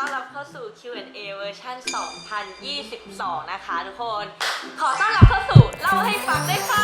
ต้อนรับเข้าสู่ Q&A เวอร์ชัน2022 นะคะทุกคน ขอต้อนรับเข้าสู่เล่าให้ฟังได้ค่ะ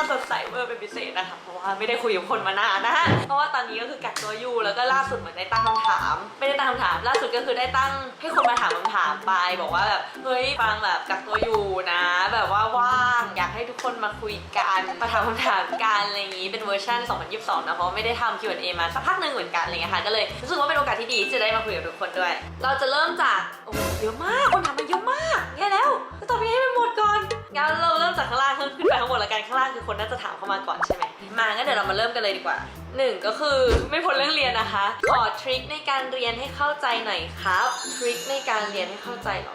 สดใสเวอร์เป็นพิเศษนะคะเพราะว่าไม่ได้คุยกับคนมานานนะฮะเพราะว่าตอนนี้ก็คือกักตัวอยู่แล้วก็ล่าสุดเหมือนได้ตั้งคำถามไม่ได้ตั้งคำถามล่าสุดก็คือได้ตั้งให้คนมาถามคำถามไปบอกว่าแบบเฮ้ยฟังแบบกักตัวอยู่นะแบบว่าว่างอยากให้ทุกคนมาคุยกันมาถามคำถามกันอะไรอย่างนี้เป็นเวอร์ชัน2022นะเพราะไม่ได้ทำ Q&A มาสักพักหนึ่งเหมือนกันอะไรเงี้ยค่ะก็เลยรู้สึกว่าเป็นโอกาสที่ดีที่จะได้มาคุยกับทุกคนด้วยเราจะเริ่มจากโอ้เยอะมากคนถามมาเยอะมากแย่แล้วจะตอบยังไงให้มันหมดก่อนงั้นเราเริ่มจากข้างล่างขึ้นไปข้างบนละกันข้างล่างคือคนน่าจะถามเข้ามาก่อนใช่ไหมมางั้นเดี๋ยวเรามาเริ่มกันเลยดีกว่า1ก็คือไม่พ้นเรื่องเรียนนะคะขอทริคในการเรียนให้เข้าใจหน่อยครับทริคในการเรียนให้เข้าใจหรอ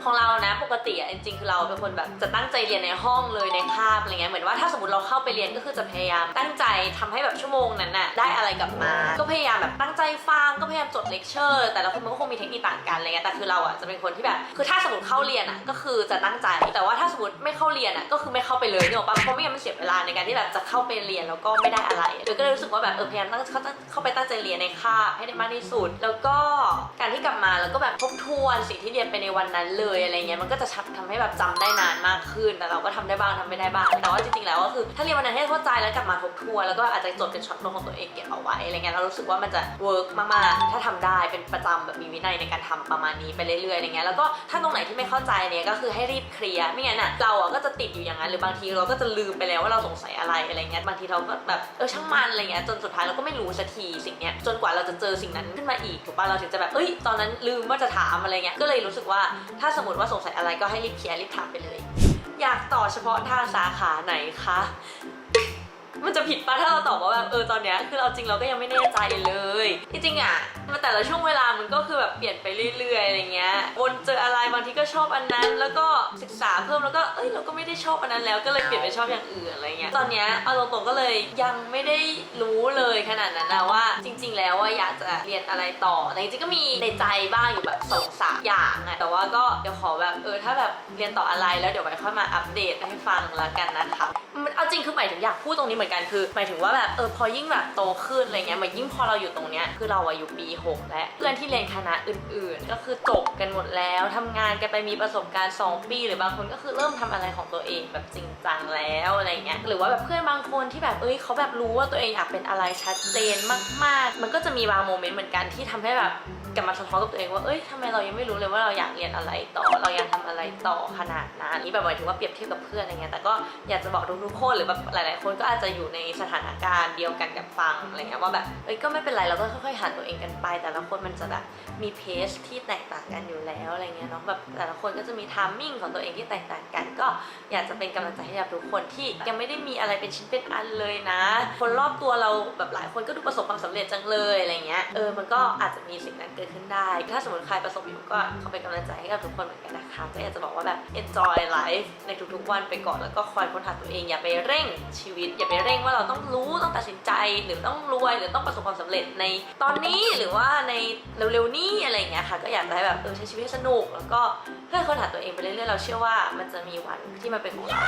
ของเรานะปกติจริงๆคือเราเป็นคนแบบจะตั้งใจเรียนในห้องเลยในคาบอะไรเงี้ยเหมือนว่าถ้าสมมติเราเข้าไปเรียนก็คือจะพยายามตั้งใจทำให้แบบชั่วโมงนั้นน่ะได้อะไรกลับมาก็พยายามแบบตั้งใจฟังก็พยายามจดเลคเชอร์แต่ละคนมันก็คงมีเทคนิคต่างกันอะไรเงี้ยแต่คือเราจะเป็นคนที่แบบคือถ้าสมมติเข้าเรียนก็คือจะตั้งใจแต่ว่าถ้าสมมติไม่เข้าเรียนก็คือไม่เข้าไปเลยนึกออกปะเพราะไม่งั้นมันเสียเวลาในการที่แบบจะเข้าไปเรียนแล้วก็ไม่ได้อะไรก็เลยรู้สึกว่าแบบพยายามเข้าไปตั้งใจเรียนในคาบให้ได้มากที่สุดแล้วก็การที่กลับมาแล้วก็แบบทบทวนสิ่งที่เรียนไปในวันนั้นเลยอะไรเงี้ยมันก็จะทำให้แบบจำได้นานมากขึ้นแต่เราก็ทำได้บ้างทำไม่ได้บ้างแต่ว่าจริงๆแล้วก็คือถ้าเรียนวันนั้นให้เข้าใจแล้วกลับมาทบทวนแล้วก็อาจจะจดเป็นช็อตโน้ตของตัวเองเก็บเอาไว้อะไรเงี้ยเรารู้สึกว่ามันจะเวิร์กมากๆถ้าทำได้เป็นประจำแบบมีวินัยในการทำประมาณนี้ไปเรื่อยๆอะไรเงี้ยแล้วก็ถ้าตรงไหนที่ไม่เข้าใจเนี่ยก็คือให้รีบเคลียร์ไม่งั้นเราก็จะติดอยู่อย่างนั้นหรือบางทีเราก็จะลืมไปแล้วว่าเราสงสัยอะไรเงี้ยบางทีเราก็แบบช่างมันอะไรเงี้ยจนสุดท้ายเราก็ไม่รู้สักทีสิ่งเนี้ยจนกว่าเราจะเจอสิ่งนั้นขึ้นมาอีกถูกป่ะเราถึงจะแบบตอนนั้นลืมว่าจะถามอะไรเงี้ยก็เลยรู้สึกว่าถ้าสมมติว่าสงสัยอะไรก็ให้รีบเคลียร์รีบถามไปเลยอยากต่อเฉพาะทางสาขาไหนคะมันจะผิดป่ะถ้าเราตอบว่าแบบตอนเนี้ยคือเราจริงเราก็ยังไม่แน่ใจเลยจริงๆมาแต่ละช่วงเวลามันก็คือแบบเปลี่ยนไปเรื่อยๆอะไรเงี้ยวนเจออะไรบางทีก็ชอบอันนั้นแล้วก็ศึกษาเพิ่มแล้วก็เราก็ไม่ได้ชอบอันนั้นแล้วก็เลยเปลี่ยนไปชอบอย่างอื่นอะไรเงี้ยตอนเนี้ยเอาตรงๆก็เลยยังไม่ได้รู้เลยขนาดนั้นนะว่าจริงๆแล้วว่าอยากจะเรียนอะไรต่อแต่จริงๆก็มีในใจบ้างอยู่แบบ2-3อย่างแต่ว่าก็เดี๋ยวขอแบบถ้าแบบเรียนต่ออะไรแล้วเดี๋ยวไว้ค่อยมาอัปเดตให้ฟังละกันนะคะมันเอาจริงคือหมายถึงอยากพูดตรงนี้เหมือนกันคือหมายถึงว่าแบบพอยิ่งแบบโตขึ้นอะไรเงี้ยเหมือนยิ่งพอเราอยู่ตรงเนี้ยคือเราอยู่ปี6และเพื่อนที่เรียนคณะอื่นๆก็คือจบกันหมดแล้วทำงานกันไปมีประสบการณ์2 ปีหรือบางคนก็คือเริ่มทำอะไรของตัวเองแบบจริงจังแล้วอะไรเงี้ยหรือว่าแบบเพื่อนบางคนที่แบบเขาแบบรู้ว่าตัวเองอยากเป็นอะไรชัดเจนมากๆมันก็จะมีบางโมเมนต์เหมือนกันที่ทำให้แบบกลับมาสะท้อนกับตัวเองว่าทำไมเรายังไม่รู้เลยว่าเราอยากเรียนอะไรต่อเราอยากทำอะไรต่อขนาดนั้นนี่แบบหมายถึงว่าเปรียบเทียบกับเพื่อนอะไรเงี้ยแต่ก็อยากจะบอกทุกๆคนหรือแบบหลายๆคนก็อาจจะอยู่ในสถานการณ์เดียวกันกับฟังอะไรเงี้ยว่าแบบก็ไม่เป็นไรเราก็ค่อยๆหาตัวเองกันไปแต่ละคนมันจะแบบมีเพสที่แตกต่างกันอยู่แล้วอะไรเงี้ยเนาะแบบแต่ละคนก็จะมีไทมิ่งของตัวเองที่แตกต่างกันก็อยากจะเป็นกำลังใจให้กับทุกคนที่ยังไม่ได้มีอะไรเป็นชิ้นเป็นอันเลยนะคนรอบตัวเราแบบหลายคนก็ดูประสบความสำเร็จจังเลยอะไรเงี้ยมันก็อาจจะมีสิ่งนั้นเกิดขึ้นได้ถ้าสมมติใครประสบอยู่ก็ขอเป็นกำลังใจให้กับทุกคนเหมือนกันนะคะก็อยากจะบอกว่าแบบ enjoy life ในทุกๆวันไปก่อนแล้วก็คอยค้นหาตัวเองอย่าไปเร่งชีวิตอย่าไปเร่งว่าเราต้องรู้ต้องตัดสินใจหรือต้องรวยหรือต้องประสบความสำเร็จในตอนนี้หรือว่าในเร็วๆนี้อะไรอย่างเงี้ยค่ะก็อยากจะให้แบบใช้ชีวิตให้สนุกแล้วก็เพื่อค้นหาตัวเองไปเรื่อยๆเราเชื่อว่ามันจะมีวันที่มันเป็นของเรา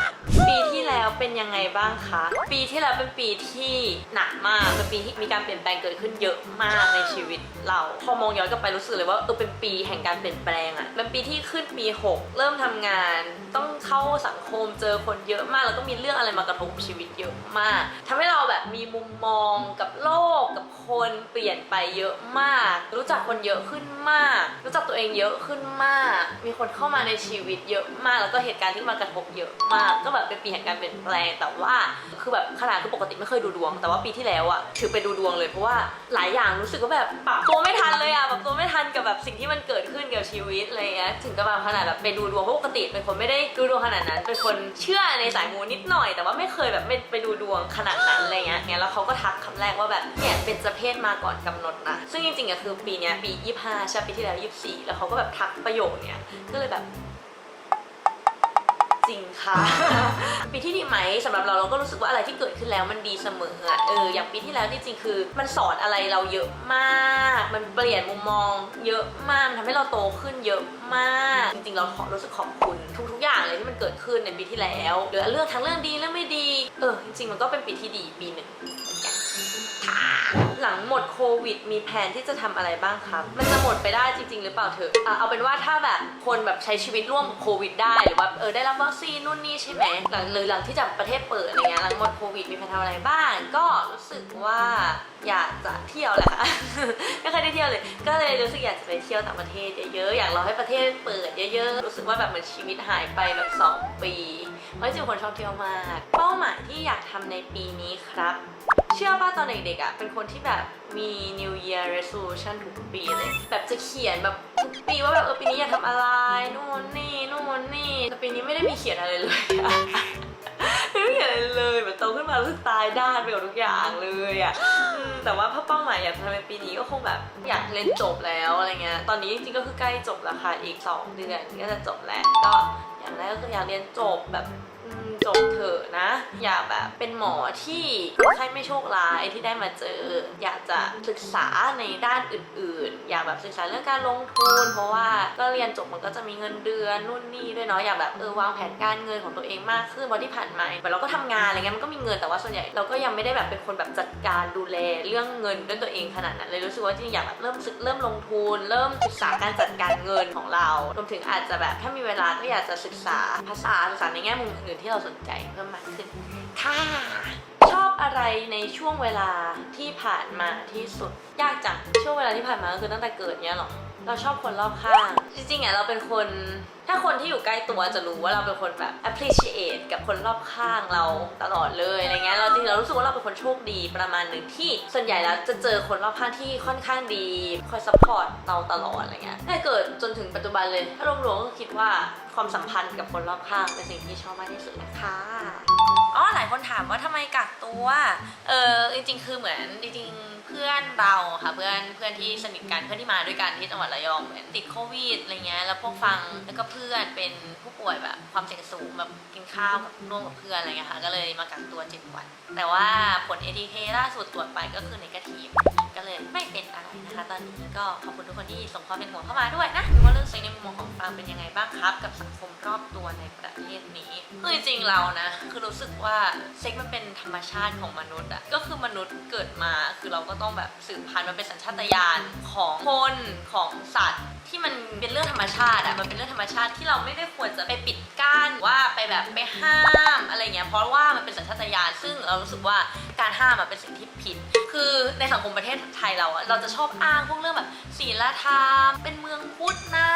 ปีที่แล้วเป็นยังไงบ้างคะปีที่แล้วเป็นปีที่หนักมากเป็นปีที่มีการเปลี่ยนแปลงเกิดขึ้นเยอะมากในชีวิตเราพอมองย้อนกลับไปรู้สึกเลยว่าเป็นปีแห่งการเปลี่ยนแปลงเป็นปีที่ขึ้นปี6เริ่มทำงานต้องเข้าสังคมเจอคนเยอะมากแล้วก็มีเรื่องอะไรมากระทบชีวิตเยอะมากทำให้เราแบบมีมุมมองกับโลกกับคนเปลี่ยนไปเยอะมากรู้จักคนเยอะขึ้นมากรู้จักตัวเองเยอะขึ้นมากมีคนเข้ามาในชีวิตเยอะมากแล้วก็เหตุการณ์ที่มากระทบเยอะมากก็แบบเป็นปีแห่งการเปลี่ยนแปลงแต่ว่าคือแบบขนาดคือปกติไม่เคยดูดวงแต่ว่าปีที่แล้วถือไปดูดวงเลยเพราะว่าหลายอย่างรู้สึกว่าแบบปรับตัวไม่ทันเลยปรับตัวไม่ทันกับแบบสิ่งที่มันเกิดขึ้นกับชีวิตอะไรเงี้ยถึงกับแบบขนาดแบบไปดูดวงเพราะปกติเป็นคนไม่ได้ดูดวงขนาดนั้นเป็นคนเชื่อในสายมูนิดหน่อยแต่ว่าไม่เคยแบบไปดูดวงขนาดนั้นอะไรเงี้ยแล้วเขาก็ทักคำแรกว่าแบบเนี่ยเป็นเจ้าเพศมาก่อนกำหนดนะซึ่งจริงๆคือปีเนี้ยปี25ใช่ปีที่แล้ว24แล้วเขาก็แบบทักประโยคเนี้ยก็เลยแบบจริงค่ะ ปีที่ดีไหมสำหรับเราก็รู้สึกว่าอะไรที่เกิดขึ้นแล้วมันดีเสมออย่างปีที่แล้วจริงๆคือมันสอนอะไรเราเยอะมากมันเปลี่ยนมุมมองเยอะมากทำให้เราโตขึ้นเยอะมากจริงๆเรารู้สึกขอบคุณทุกๆอย่างเลยที่มันเกิดขึ้นในปีที่แล้วหรือเรื่องทั้งเรื่องดีเรื่องไม่ดีจริงๆมันก็เป็นปีที่ดีปีหนึ่งเหมือนกันค่ะ หลังหมดโควิดมีแผนที่จะทำอะไรบ้างครับมันจะหมดไปได้จริงๆหรือเปล่าเถอะเอาเป็นว่าถ้าแบบคนแบบใช้ชีวิตร่วมกับโควิดได้หรือว่าได้รับวัคซีนนู่นนี่ใช่ไหมหลังที่จะประเทศเปิดอะไรเงี้ยหลังหมดโควิดมีแผนทำอะไรบ้างก็รู้สึกว่าอยากจะเที่ยวแหละค่ะ ไม่เคยได้เที่ยวเลยก็เลยรู้สึกอยากจะไปเที่ยวต่างประเทศเยอะๆอยากรอให้ประเทศเปิดเยอะๆรู้สึกว่าแบบเหมือนชีวิตหายไปแบบ2 ปีเพราะจริงๆคนชอบเที่ยวมากเป้าหมายที่อยากทำในปีนี้ครับเชื่อป่ะตอนเด็กๆอ่ะเป็นคนที่แบบมี New Year Resolution ทุกปีเลยแบบจะเขียนแบบทุกปีว่าแบบปีนี้อยากทำอะไรนู่นนี่แต่ปีนี้ไม่ได้มีเขียนอะไรเลยอะไม่เขียนอะไรเลยแบบโตขึ้นมารู้สึกตายด้านไปกับทุกอย่างเลยอ่ะแต่ว่าเป้าหมายอยากทำในปีนี้ก็คงแบบอยากเรียนจบแล้วอะไรเงี้ยตอนนี้จริงๆก็คือใกล้จบแล้วค่ะอีก2 เดือนก็จะจบแล้วก็อย่างแรกก็คืออยากเรียนจบแบบจบเถอะนะอยากแบบเป็นหมอที่คนไข้ไม่โชคร้ายที่ได้มาเจออยากจะศึกษาในด้านอื่นๆอยากแบบศึกษาเรื่องการลงทุนเพราะว่าก็เรียนจบมันก็จะมีเงินเดือนนู่นนี่ด้วยเนาะอยากแบบวางแผนการเงินของตัวเองมากขึ้นเพราะที่ผ่านมาเหมือนเราก็ทำงานอะไรเงี้ยมันก็มีเงินแต่ว่าส่วนใหญ่เราก็ยังไม่ได้แบบเป็นคนแบบจัดการดูแลเรื่องเงินด้วยตัวเองขนาดนั้นเลยรู้สึกว่าจริงๆอยากแบบเริ่มลงทุนเริ่มศึกษาการจัดการเงินของเรารวมถึงอาจจะแบบถ้ามีเวลาก็อยากจะศึกษาภาษาในแง่มุมอื่นที่เราสนใจเพิ่มมากขึ้นค่ะชอบอะไรในช่วงเวลาที่ผ่านมาที่สุดยากจังช่วงเวลาที่ผ่านมาก็คือตั้งแต่เกิดเนี้ยหรอเราชอบคนรอบข้างจริงๆอ่ะเราเป็นคนถ้าคนที่อยู่ใกล้ตัวจะรู้ว่าเราเป็นคนแบบ appreciate กับคนรอบข้างเราตลอดเลยอะไรเงี้ยเราจริงๆเรารู้สึกว่าเราเป็นคนโชคดีประมาณหนึ่งที่ส่วนใหญ่แล้วจะเจอคนรอบข้างที่ค่อนข้างดีคอย support เราตลอดอะไรเงี้ยถ้าเกิดจนถึงปัจจุบันเลยถ้ารวมๆก็คิดว่าความสัมพันธ์กับคนรอบข้างเป็นสิ่งที่ชอบมากที่สุดนะคะหลายคนถามว่าทำไมกักตัวจริงๆคือเหมือนจริงๆเพื่อนเราค่ะเพื่อนที่สนิทกันเพื่อนที่มาด้วยกันที่จังหวัดระยองเหมือนติดโควิดอะไรเงี้ยแล้วพวกฟังแล้วก็เพื่อนเป็นผู้ป่วยแบบความเสี่ยงสูงแบบกินข้าวกับร่วมกับเพื่อนอะไรเงี้ยค่ะก็เลยมากักตัว7 วันแต่ว่าผล ATK ล่าสุดตรวจไปก็คือเนกาทีฟก็เลยไม่เป็นอะไรนะคะตอนนี้ก็ขอบคุณทุกคนที่ส่งความเป็นห่วงเข้ามาด้วยนะดูว่าเรื่องเซ็กในมุมมองของฟังเป็นยังไงบ้างครับกับสังคมรอบตัวในประเทศนี้คือจริงๆเรานะคือรู้สึกว่าเซ็กมันเป็นธรรมชาติของมนุษย์อะก็คือมนุษย์เกิดมาคือเราก็ต้องแบบสืบพันธุ์มันเป็นสัญชาตญาณของคนของสัตว์ที่มันเป็นเรื่องธรรมชาติอะมันเป็นเรื่องธรรมชาติที่เราไม่ได้ควรจะไปปิดกั้นว่าไปแบบไปห้ามอะไรเงี้ยเพราะว่ามันเป็นสัญชาตญาณซึ่งเรารู้สึกว่าการห้ามเป็นสิ่งที่ผิดคือในสังคมประเทศไทยเราอะเราจะชอบอ้างพวกเรื่องแบบศีลธรรมเป็นเมืองพุทธนะ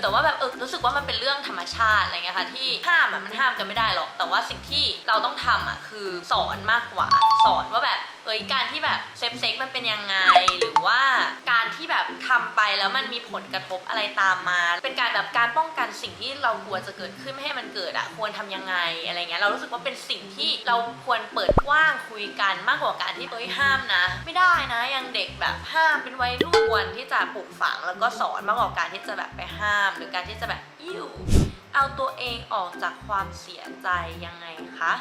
แต่ว่าแบบรู้สึกว่ามันเป็นเรื่องธรรมชาติอะไรเงี้ยค่ะที่ห้ามมันห้ามกันไม่ได้หรอกแต่ว่าสิ่งที่เราต้องทำคือสอนมากกว่าสอนว่าแบบการที่แบบเซ็กมันเป็นยังไงหรือว่าการที่แบบทำไปแล้วมันมีผลกระทบอะไรตามมาเป็นการแบบการป้องกันสิ่งที่เรากลัวจะเกิดขึ้นไม่ให้มันเกิดควรทำยังไงอะไรเงี้ยเรารู้สึกว่าเป็นสิ่งที่เราควรเปิดกว้างคุยกันมากกว่าการที่ห้ามนะไม่ได้นะยังเด็กแบบห้ามเป็นวัยรุ่นควรที่จะปลูกฝังแล้วก็สอนมากกว่าการที่จะแบบไปห้ามหรือการที่จะแบบเอาตัวเองออกจากความเสียใจยังไงคะ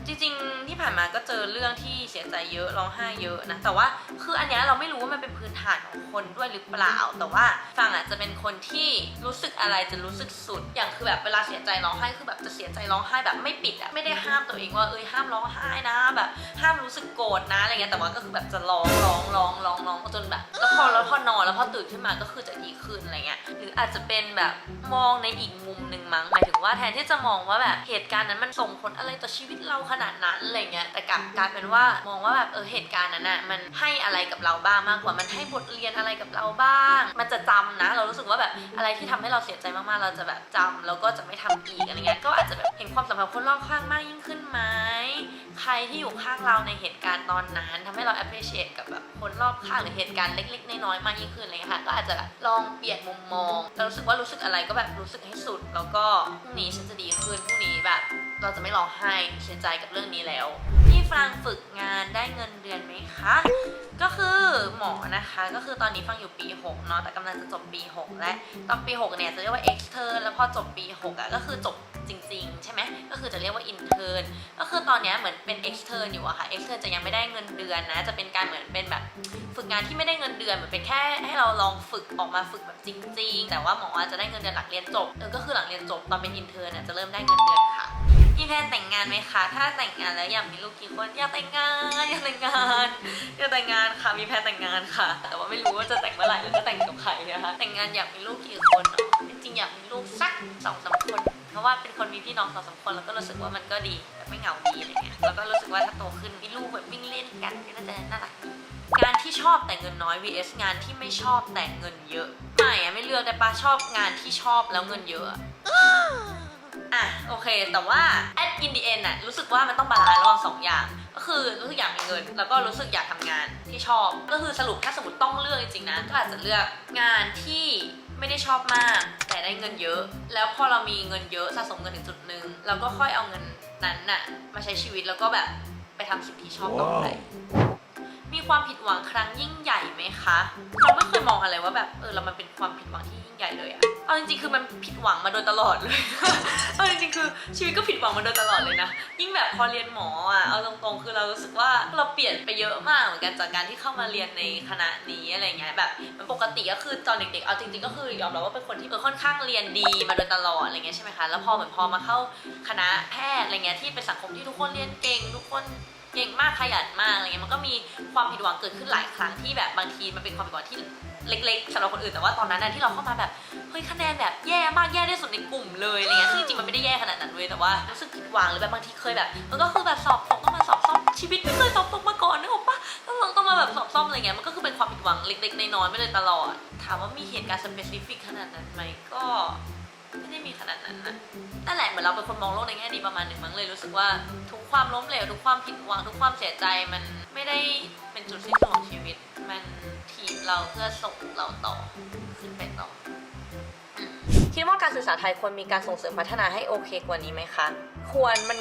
จริงๆที่ผ่านมาก็เจอเรื่องที่เสียใจเยอะร้องไห้เยอะนะแต่ว่าคืออันนี้เราไม่รู้ว่ามันเป็นพื้นฐานของคนด้วยหรือเปล่าแต่ว่าฟังจะเป็นคนที่รู้สึกอะไรจะรู้สึกสุดอย่างคือแบบเวลาเสียใจร้องไห้คือแบบจะเสียใจร้องไห้แบบไม่ปิดไม่ได้ห้ามตัวเองว่าห้ามร้องไห้นะแบบห้ามรู้สึกโกรธนะอะไรเงี้ยแต่ว่าก็คือแบบจะร้องจนแบบแล้วพอนอนแล้วพอตื่นขึ้นมาก็คือจะดีขึ้นอะไรเงี้ยหรืออาจจะเป็นแบบมองในอีกมุมนึงมั้งหมายถึงว่าแทนที่จะมองว่าแบบเหตุการณ์นั้นมันส่งผลอะไรต่อชีวิตเราขนาดนั้นอะไรเงี้ยแต่กลับกลายเป็นว่ามองว่าแบบเหตุการณ์นั้นมันให้อะไรกับเราบ้างมากกว่ามันให้บทเรียนอะไรกับเราบ้างมันจะจำนะเรารู้สึกว่าแบบอะไรที่ทำให้เราเสียใจมากๆเราจะแบบจำแล้วก็จะไม่ทำอีกอะไรเงี้ยก็อาจจะแบบเห็นความสัมพันธ์คนรอบข้างมากยิ่งขึ้นไหมใครที่อยู่ข้างเราในเหตุการณ์ตอนนั้นทำให้เรา appreciate กับแบบคนรอบข้างหรือเหตุการณ์เล็กๆน้อยๆมากยิ่งขึ้นอะไรเงี้ยค่ะก็อาจจะแบบลองเปลี่ยนมุมมองเรารู้สึกอะไรก็แบบรู้สึกให้สุดแล้วก็พรุ่งนี้ฉันจะดีขึ้นพรุ่งนี้แบบเราจะไม่ร้องไห้เสียใจกับเรื่องนี้แล้วพี่ฟังฝึกงานได้เงินเดือนไหมคะก็คือหมอนะคะก็คือตอนนี้ฟังอยู่ปี6เนาะแต่กำลังจะจบปี6และตอนปี6เนี่ยจะเรียกว่า extern แล้วพอจบปี6ก็คือจบจริงๆใช่ไหมก็คือจะเรียกว่า intern ก็คือตอนนี้เหมือนเป็น extern อยู่อะค่ะ extern จะยังไม่ได้เงินเดือนนะจะเป็นการเหมือนเป็นแบบฝึกงานที่ไม่ได้เงินเดือนเหมือนเป็นแค่ให้เราลองฝึกออกมาฝึกแบบจริงๆแต่ว่าหมอจะได้เงินเดือนหลังเรียนจบก็คือหลังเรียนจบตอนเป็น intern จะเริ่มได้เงินเดือนค่ะ มีแพลนแต่งงานไหมคะถ้าแต่งงานแล้วอยากมีลูกกี่คนอยากแต่งงานอยากแต่งงานอยากแต่งงานค่ะมีแพลนแต่งงานค่ะแต่ว่าไม่รู้ว่าจะแต่งเมื่อไหร่แล้วจะแต่งกับใครนะคะแต่งงานอยากมีลูกกี่คนเนาะจริงๆอยากมีลูกสัก2-3 คนเพราะว่าเป็นคนมีพี่น้อง2-3 คนแล้วก็รู้สึกว่ามันก็ดีแบบไม่เหงาดีอะไรเงี้ยแล้วก็รู้สึกว่าถ้าโตขึ้นมีลูกแบบวิ่งเล่นกันก็น่าจะน่ารักดีงานที่ชอบแต่เงินน้อย vs งานที่ไม่ชอบแต่เงินเยอะไม่เลือกได้ปะชอบงานที่ชอบแล้วเงินเยอะโอเคแต่ว่า at in the end รู้สึกว่ามันต้องบาลานซ์ระหว่าง2 อย่างก็คือรู้สึกอยากมีเงินแล้วก็รู้สึกอยากทำงานที่ชอบก็คือสรุปถ้าสมมติต้องเลือกจริงๆนะก็อาจจะเลือกงานที่ไม่ได้ชอบมากแต่ได้เงินเยอะแล้วพอเรามีเงินเยอะสะสมเงินถึงจุดนึงเราก็ค่อยเอาเงินนั้นมาใช้ชีวิตแล้วก็แบบไปทำสิ่งที่ชอบต่อไปมีความผิดหวังครั้งยิ่งใหญ่ไหมคะเราไม่เคยมองอะไรว่าแบบเรามันเป็นความผิดหวังที่ยิ่งใหญ่เลยเอาจริงๆคือมันผิดหวังมาโดยตลอดเลย เอาจริงๆคือชีวิตก็ผิดหวังมาโดยตลอดเลยนะยิ่งแบบพอเรียนหมอเอาตรงๆคือเรารู้สึกว่าเราเปลี่ยนไปเยอะมากเหมือนกันจากการที่เข้ามาเรียนในคณะนี้อะไรเงี้ยแบบมันปกติก็คือตอนเด็กๆเอาจริงๆก็คือยอมรับว่าเป็นคนที่ค่อนข้างเรียนดีมาโดยตลอดอะไรเงี้ยใช่ไหมคะแล้วพอมาเข้าคณะแพทย์อะไรเงี้ยที่เป็นสังคมที่ทุกคนเรียนเก่งทุกคนเก่งมากขยันมากอะไรเงี้ยมันก็มีความผิดหวังเกิดขึ้นหลายครั้งที่แบบบางทีมันเป็นความผิดหวังที่เล็กๆสำหรับคนอื่นแต่ว่าตอนนั้นที่เราเข้ามาแบบเฮ้ยคะแนนแบบแย่มากแย่ที่สุดในกลุ่มเลยอะไรเงี้ยซึ่งจริงๆมันไม่ได้แย่ขนาดนั้นเลยแต่ว่ารู้สึกผิดหวังหรือแบบบางทีเคยแบบมันก็คือแบบสอบตกต้องมาสอบซ่อมชีวิตไม่เคยสอบตกมาก่อนนึกออกปะต้องมาแบบสอบซ่อมอะไรเงี้ยมันก็คือเป็นความผิดหวังเล็กๆน้อยๆไม่เลยตลอดถามว่ามีเหตุการณ์สเปซิฟิกขนาดนั้นไหมก็ไม่ได้มีขนาดนั้นนะนั่นแหละเหมือนเราเป็นคนมองโลกในแง่ดีประมาณหนึ่งมั้งเลยรู้สึกว่าทุกความล้มเหลวทุกความผิดหวังทุกความเสียใจมันไม่ได้เป็นจุดสิ้นสุดของชีวิตมันถีบเราเพื่อส่งเราต่อขึ้นไปต่อคิดว่าการศึกษาไทยควรมีการส่งเสริมพัฒนาให้โอเคกว่านี้ไหมคะควรมัน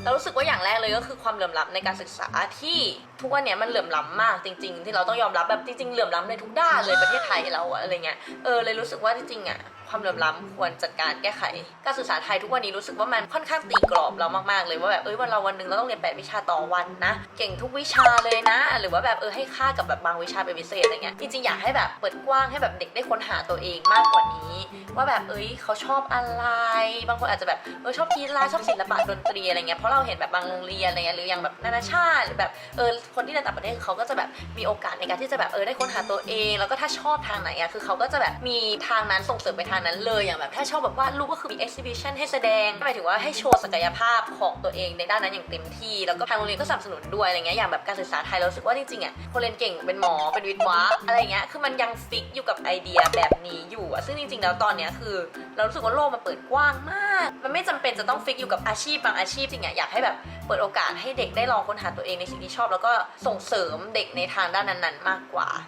เรารู้สึกว่าอย่างแรกเลยก็คือความเหลื่อมล้ำในการศึกษาที่ทุกวันนี้มันเหลื่อมล้ำมากจริงๆที่เราต้องยอมรับแบบจริงๆเหลื่อมล้ำในทุกด้านเลยประเทศไทยเราอะไรเงี้ยเลยรู้สึกว่าจริงๆความเหลื่อมล้ำควรจัดการแก้ไขการศึกษาไทยทุกวันนี้รู้สึกว่ามันค่อนข้างตีกรอบเรามากๆเลยว่าแบบวันหนึ่งเราต้องเรียน8 วิชาต่อวันนะเก่งทุกวิชาเลยนะหรือว่าแบบให้ค่ากับแบบบางวิชาเป็นพิเศษอะไรเงี้ยจริงๆอยากให้แบบเปิดกว้างให้แบบเด็กได้ค้นหาตัวเองมากกว่านี้ว่าแบบเขาชอบอะไรบางคนอาจจะแบบชอบกีฬาชอบศิลปะดนตรีอะไรเงี้ยเพราะเราเห็นแบบบางโรงเรียนอะไรเงี้ยหรืออย่างแบบนานาชาติหรือแบบคนที่ในต่างประเทศเขาก็จะแบบมีโอกาสในการที่จะแบบได้ค้นหาตัวเองแล้วก็ถ้าชอบทางไหนคือเขาก็จะแบบมีทางนั้นส่งเสริมไปทางนั้นเลยอย่างแบบถ้าชอบแบบวาดรูปก็คือมี exhibition ให้แสดงหมายถึงว่าให้โชว์ศักยภาพของตัวเองในด้านนั้นอย่างเต็มที่แล้วก็ทางโรงเรียนก็สนับสนุนด้วยอะไรเงี้ยอย่างแบบการศึกษาไทยเรารู้สึกว่าจริงๆคนเรียนเก่งเป็นหมอเป็นวิทย์วะอะไรเงี้ยคือมันยังฟิกอยู่กับไอเดียแบบนี้อยู่ซึ่งจริงๆแล้วตอนเนี้ยคือเรารู้สึกว่าโลกมันเปิดกว้างมากมันไม่จำเป็นจะต้องฟิกอยู่กับอาชีพบางอาชีพจริงอยากให้แบบเปิดโอกาสให้เด็กได้ลองค้นหาตัวเองในสิ่งที่ชอบแล้วก็ส่งเสริมเด็กในทางด้านนั้นๆมากกว่า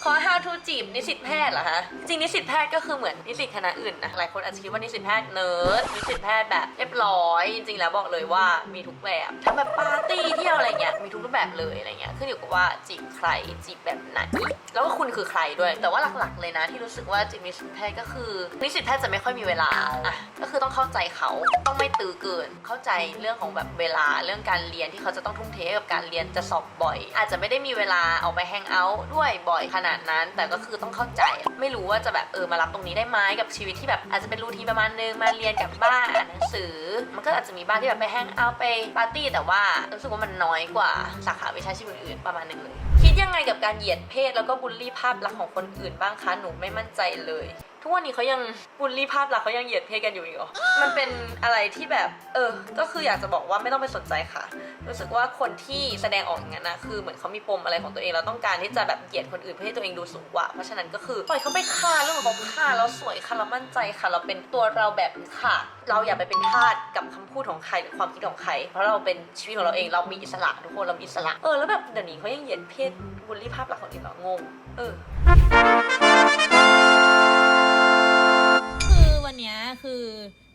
ขอ how to จีบนิสิตแพทย์เหรอคะจริงนิสิตแพทย์ก็คือเหมือนนิสิตคณะอื่นนะหลายคนอาจจะคิดว่านิสิตแพทย์เนิร์ดนิสิตแพทย์แบบเรียบร้อยจริงๆแล้วบอกเลยว่ามีทุกแบบทั้งแบบปาร์ตี้เที่ยวอะไรเงี้ยมีทุกรูปแบบเลยอะไรเงี้ยขึ้นอยู่กับว่าจีบใครจีบแบบไหนแล้วก็คุณคือใครด้วยแต่ว่าหลักๆเลยนะที่รู้สึกว่าจีบนิสิตแพทย์ก็คือนิสิตแพทย์จะไม่ค่อยมีเวลาก็คือต้องเข้าใจเขาต้องไม่ตื้อเกินเข้าใจเรื่องของแบบเวลาเรื่องการเรียนที่เขาจะต้องทุ่มเทกับการเรียนจะสอบบ่อยอาจจะไม่ได้มีเวลาออกไปแฮงเอาท์ด้วยบ่อยขนาดนั้นแต่ก็คือต้องเข้าใจไม่รู้ว่าจะแบบมารับตรงนี้ได้ไหมกับชีวิตที่แบบอาจจะเป็นรูทีนประมาณนึงมาเรียนกับบ้านอ่านหนังสือมันก็อาจจะมีบ้านที่แบบไปแฮงเอาท์ไปปาร์ตี้แต่ว่ารู้สึกว่ามันน้อยกว่าสาขาวิชาชีพอื่นๆประมาณนึงเลยคิดยังไงกับการเหยียดเพศแล้วก็บูลลี่ภาพลักษณ์ของคนอื่นบ้างคะหนูไม่มั่นใจเลยทุกวันนี้เขายังบูลลี่ภาพลักษณ์เขายังเหยียดเพศกันอยู่อีกเหรอมันเป็นอะไรที่แบบก็คืออยากจะบอกว่าไม่ต้องไปสนใจค่ะรู้สึกว่าคนที่แสดงออกอย่างนั้นนะคือเหมือนเขามีปมอะไรของตัวเองแล้วต้องการที่จะแบบเหยียดคนอื่นเพื่อให้ตัวเองดูสูงกว่าเพราะฉะนั้นก็คือปล่อยเขาไปค่ะเรื่องของเขาค่ะเราสวยค่ะเรามั่นใจค่ะเราเป็นตัวเราแบบค่ะเราอย่าไปเป็นทาสกับคำพูดของใครหรือความคิดของใครเพราะเราเป็นชีวิตของเราเองเรามีอิสระทุกคนเรามีอิสระแล้วแบบเดี๋ยวนี้เขายังเหยียดเพศบูลลี่ภาพลักษณ์ของคนอื่นเหรองงวันนี้คื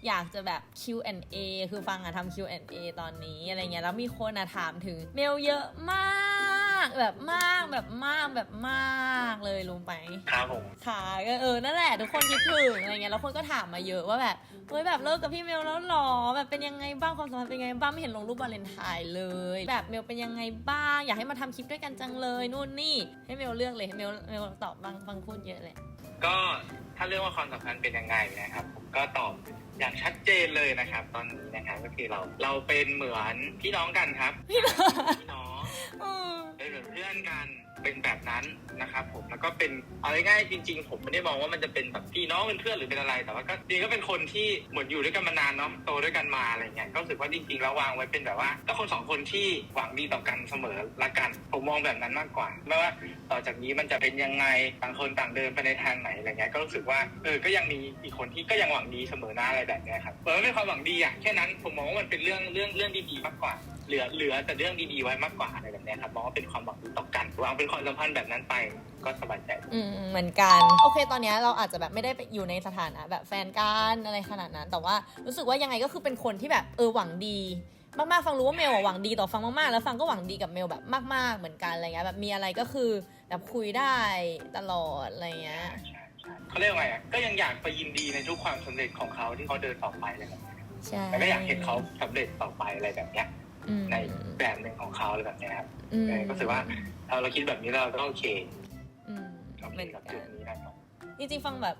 ออยากจะแบบ Q&A คือฟังทำ Q&A ตอนนี้อะไรเงี้ยแล้วมีคนถามถึงเมลเยอะมากแบบมากเลยรู้ไหมครับผมค่ะก็นั่นแหละทุกคนคิดถึงอะไรเงี้ยแล้วคนก็ถามมาเยอะว่าแบบแบบเลิกกับพี่เมลแล้วหรอแบบเป็นยังไงบ้างความสัมพันธ์เป็นยังไงบ้างไม่เห็นลงรูปวาเลนไทน์เลยแบบเมลเป็นยังไงบ้างอยากให้มาทำคลิปด้วยกันจังเลยนู่นนี่ให้เมลเลือกเลยเมลตอบบางพูดเยอะเลยก็ถ้าเรื่องว่าความสัมพันธ์เป็นยังไงนะครับผมก็ตอบ อย่างชัดเจนเลยนะครับตอนนี้นะครับก็คือเราเป็นเหมือนพี่น้องกันครับพี่น้องเป็นเหมือนเพื่อนกันเป็นแบบนั้นนะครับผมแล้วก็เป็นเอาง่ายๆจริงๆผมไม่ได้มองว่ามันจะเป็นแบบพี่น้องเป็นเพื่อนหรือเป็นอะไรแต่ว่าก็จริงก็เป็นคนที่เหมือนอยู่ด้วยกันมานานเนาะโตด้วยกันมาอะไรเงี้ยก็รู้สึกว่าจริงๆแล้ววางไว้เป็นแบบว่าก็คนสองคนที่หวังดีต่อกันเสมอละกันผมมองแบบนั้นมากกว่าไม่ว่าต่อจากนี้มันจะเป็นยังไงต่างคนต่างเดินไปในทางไหนอะไรเงี้ยก็รู้สึกว่าก็ยังมีอีกคนที่ก็ยังหวังดีเสมอหน้าอะไรแบบเนี้ยครับมันเป็นความหวังดีอะแค่นั้นผมมองว่ามันเป็นเรื่องดีๆมากกว่าเหลือแต่เรื่องดีๆไว้มากกว่าอะไรแบบนี้ครับมองว่าเป็นความหวังดีต่อกันวางเป็นความสัมพันธ์แบบนั้นไปก็สบายใจเหมือนกันโอเคตอนนี้เราอาจจะแบบไม่ได้ไปอยู่ในสถานะแบบแฟนกันอะไรขนาดนั้นแต่ว่ารู้สึกว่ายังไงก็คือเป็นคนที่แบบหวังดีมากๆฟังรู้ว่าเมลหวังดีต่อฟังมากๆแล้วฟังก็หวังดีกับเมลแบบมากๆเหมือนกันอะไรเงี้ยแบบมีอะไรก็คือแบบคุยได้ตลอดอะไรเงี้ยเขาเรียกว่าไงก็ยังอยากไปยินดีในทุกความสำเร็จของเขาที่เขาเดินต่อไปเลยครับแต่ก็อยากเห็นเขาสำเร็จต่อไปอะไรแบบเนี้ยในแบบหนึ่งของเขาอะไรแบบนี้ครับก็รู้สึกว่าเราคิดแบบนี้เราก็โอเคเหมือนกับจุดนี้นะครับจริงๆฟังแบบ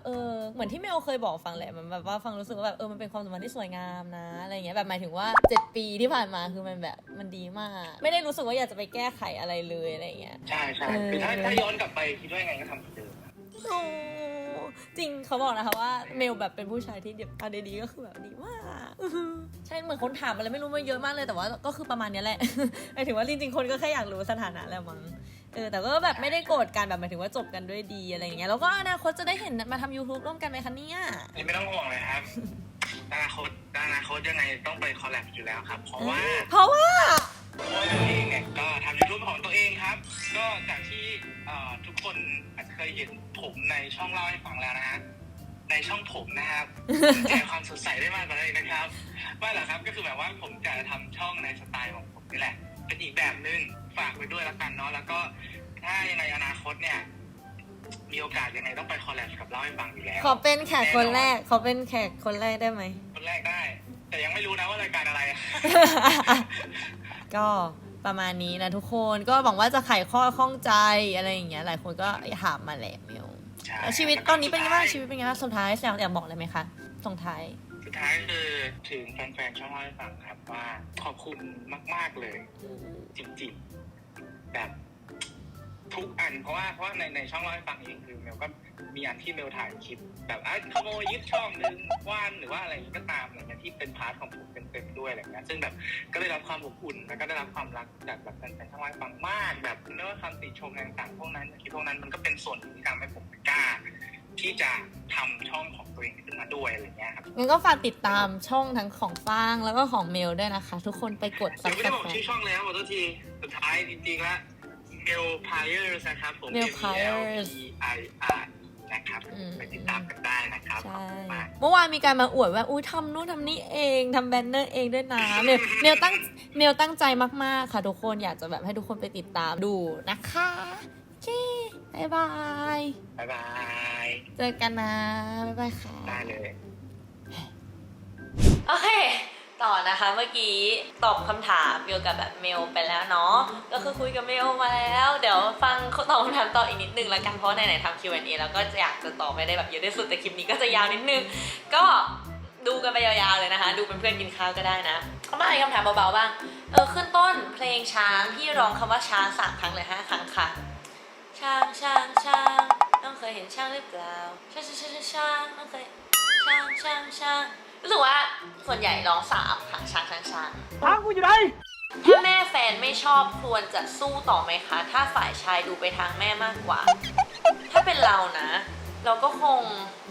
เหมือนที่เมลเคยบอกฟังแหละมันแบบว่าฟังรู้สึกว่าแบบมันเป็นความสัมพันธ์ที่สวยงามนะอะไรเงี้ยแบบหมายถึงว่า7 ปีที่ผ่านมาคือมันแบบมันดีมากไม่ได้รู้สึกว่าอยากจะไปแก้ไขอะไรเลยอะไรเงี้ยใช่ใช่คือถ้าย้อนกลับไปคิดว่ายังไงก็ทำเหมือนเดิมจริงเขาบอกนะคะว่าเมลแบบเป็นผู้ชายที่เอาดีๆก็คือแบบดีมากใช่เหมือนคนถามอะไรไม่รู้มาเยอะมากเลยแต่ว่าก็คือประมาณนี้แหละหมายถึงว่าจริงๆคนก็แค่อยากรู้สถานะแล้วมั้งแต่ก็แบบไม่ได้โกรธกันแบบหมายถึงว่าจบกันด้วยดีอะไรอย่างเงี้ยแล้วก็อนาคตจะได้เห็นมาทำ YouTube ร่วมกันไหมคะเนี่ยไม่ต้องห่วงเลยครับอนาคตยังไงต้องไปคอลแลบอยู่แล้วครับเพราะว่าตัวเองเนี่ยก็ทำ YouTube ของตัวเองครับก็จากที่ทุกคนอาจจะเคยเห็นผมในช่องเล่าให้ฟังแล้วนะฮะในช่องผมนะครับแจกความสดใสได้มากกว่านั้นนะครับไม่หรอกครับก็คือแบบว่าผมจะทำช่องในสไตล์ของผมนี่แหละเป็นอีกแบบนึงฝากไว้ด้วยแล้วกันเนาะแล้วก็ถ้ายังไงอนาคตเนี่ยมีโอกาสยังไงต้องไปคอลแลบกับเล่าให้ฟังอยู่แล้วขอเป็นแขกคนแรกได้ไหมคนแรกได้แต่ยังไม่รู้นะว่ารายการอะไร ก็ประมาณนี้นะทุกคนก็หวังว่าจะไขข้อข้องใจอะไรอย่างเงี้ยหลายคนก็ถามมาแหละเมลแล้วชีวิตตอนนี้เป็นไงบ้างชีวิตเป็นไงบ้างสุดท้ายอยากบอกอะไรไหมคะส่งท้ายคือถึงแฟนๆช่องเล่าให้ฟังครับว่าขอบคุณมากๆเลยจริงๆแบบทุกอันเพราะว่าในช่องเล่าให้ฟังเองคือเมลก็มีอันที่เมลถ่ายคลิปแบบขโมยยึดช่องนึงว่านหรือว่าอะไรก็ตามอะไรเงี้ยที่เป็นพาร์ทของผมเต็มๆด้วยอะไรเงี้ยซึ่งแบบก็ได้รับความอบอุ่นแล้วก็ได้รับความรักจากแบบแฟนๆช่องเล่าให้ฟังมากแบบไม่ว่าคำติชมต่างๆพวกนั้นคลิปพวกนั้นมันก็เป็นส่วนที่ทำให้ผมกล้าที่จะทำช่องของตัวเองขึ้นมาด้วยอะไรเงี้ยครับงั้นก็ฝากติดตามช่องทั้งของฟางแล้วก็ของเมลด้วยนะคะทุกคนไปกด Subscribe ไม่ได้บอกชื่อช่องแล้วขอโทษทีสุดท้ายจริงๆแล้วMelpires นะครับผม Melpires MELPIRE นะครับไปติดตามกันได้นะครับขอบคุณมากเมื่อวานมีการมาอวดว่าทำนู่นทำนี่เองทำแบนเนอร์เองด้วยนะเมลตั้งใจมากๆค่ะทุกคนอยากจะแบบให้ทุกคนไปติดตามดูนะคะโอเคบ๊ายบายเจอกันนะบ๊ายบายค่ะได้เลย โอเคต่อนะคะเมื่อกี้ตอบคำถามเกี่ยวกับแบบเมลไปแล้วเนาะก็คือคุยกับเมลมาแล้วเดี๋ยวฟังตอบคำถามต่ออีกนิดนึงแล้วกันเพราะไหนๆทำ Q&A แล้วก็อยากจะตอบไม่ได้แบบเยอะที่สุดแต่คลิปนี้ก็จะยาวนิดนึงก็ดูกันไปยาวๆเลยนะคะดูเป็นเพื่อนกินข้าวก็ได้นะเขามาให้คำถามเบาๆบ้างขึ้นต้นเพลงช้างที่ร้องคำว่าช้าง3 ครั้งเลย5 ครั้งค่ะช้างต้องเคยเห็นช้างหรือเปล่าช้างต้องเคยช้างรู้สึกว่าส่วนใหญ่ร้อง3 ค่ะช้างกูอยู่ไหนถ้าแม่แฟนไม่ชอบควรจะสู้ต่อไหมคะถ้าฝ่ายชายดูไปทางแม่มากกว่าถ้าเป็นเรานะเราก็คง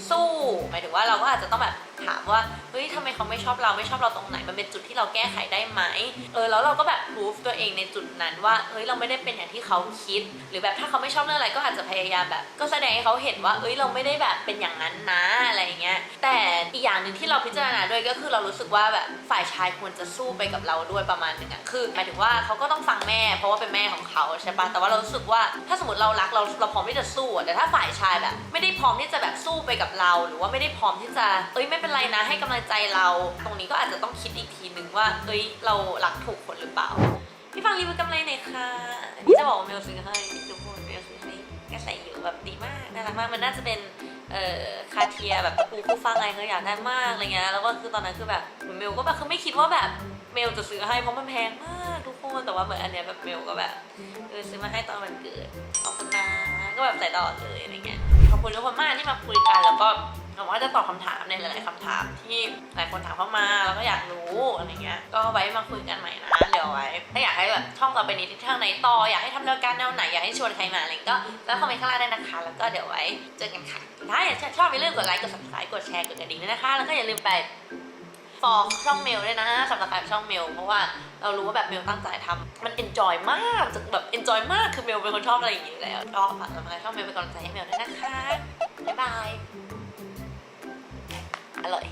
สู้หมายถึงว่าเราก็อาจจะต้องแบบถามว่าเฮ้ยทำไมเขาไม่ชอบเราตรงไหนมันเป็นจุดที่เราแก้ไขได้ไหมแล้วเราก็แบบพิสูจตัวเองในจุดนั้นว่าเฮ้ยเราไม่ได้เป็นอย่างที่เขาคิดหรือแบบถ้าเขาไม่ชอบเรื่องอะไรก็อาจจะพยายามแบบก็แสดงให้เขาเห็นว่าเราไม่ได้แบบเป็นอย่างนั้นนะอะไรเงี้ยแต่อีกอย่างหนึ่งที่เราพิจารณาด้วยก็คือเรารู้สึกว่าแบบฝ่ายชายควรจะสู้ไปกับเราด้วยประมาณนึงคือหมายถึงว่าเขาก็ต้องฟังแม่เพราะว่าเป็นแม่ของเขาใช่ปะแต่ว่าเรารู้สึกว่าถ้าสมมติเรารักเราพร้อมที่จะสู้แต่ถ้าฝ่ายชายแบบไม่ได้พร้อมที่จะแบบสู้ไปกับเราหรือว่าไม่ได้พร้อมที่จะไม่เป็นไรนะให้กำลังใจเราตรงนี้ก็อาจจะต้องคิดอีกทีนึงว่าเรารักถูกคนหรือเปล่าพี่ฟังรีวิวกำไรหน่อยค่ะนี่จะบอกว่าเมลซื้อให้ทุกคนเมลซื้อให้แกใส่อยู่แบบดีมากน่ารักมากมันน่าจะเป็น คาเทียแบบตะปูคู่ฟ้าไงคืออยากได้มากอะไรเงี้ยแล้วก็คือตอนนั้นคือแบบเมลก็แบบคือไม่คิดว่าแบบเมลจะซื้อให้เพราะมันแพงมากทุกคนแต่ว่าเหมือนอันเนี้ยแบบเมลก็แบบซื้อมาให้ตอนวันเกิดขอบคุณนะก็แบบใส่ตลอดเลยอะไรเงี้ยขอบคุณทุกคนมากที่มาคุยกันแล้วก็หวังว่าจะตอบคำถามในหลายๆคำถามที่หลายคนถามเข้ามาแล้วก็อยากรู้อะไรเงี้ยก็ไว้มาคุยกันใหม่นะเดี๋ยวไว้ถ้าอยากให้แบบช่องต่อไปนี้ทิศทางไหนต่ออยากให้ทำรายการแนวไหนอยากให้ชวนใครมาอะไรก็แล้วคอมเมนต์ข้างล่างได้นะคะแล้วก็เดี๋ยวไว้เจอกันค่ะถ้าอยากชอบอย่าลืมกดไลค์กด subscribe กดแชร์กดกระดิ่งด้วยนะคะแล้วก็อย่าลืมไปฟอลช่องเมลด้วยนะsubscribe ช่องเมลเพราะว่าเรารู้ว่าแบบเมลตั้งใจทำมัน enjoy มากแบบ enjoy มากคือเมลเป็นคนชอบอะไรอย่างนี้อยู่แล้วก็ฝากsubscribe ช่องเมลเป็นกำลังใจให้เมลด้วยนะคะบ๊ายบายอร่อย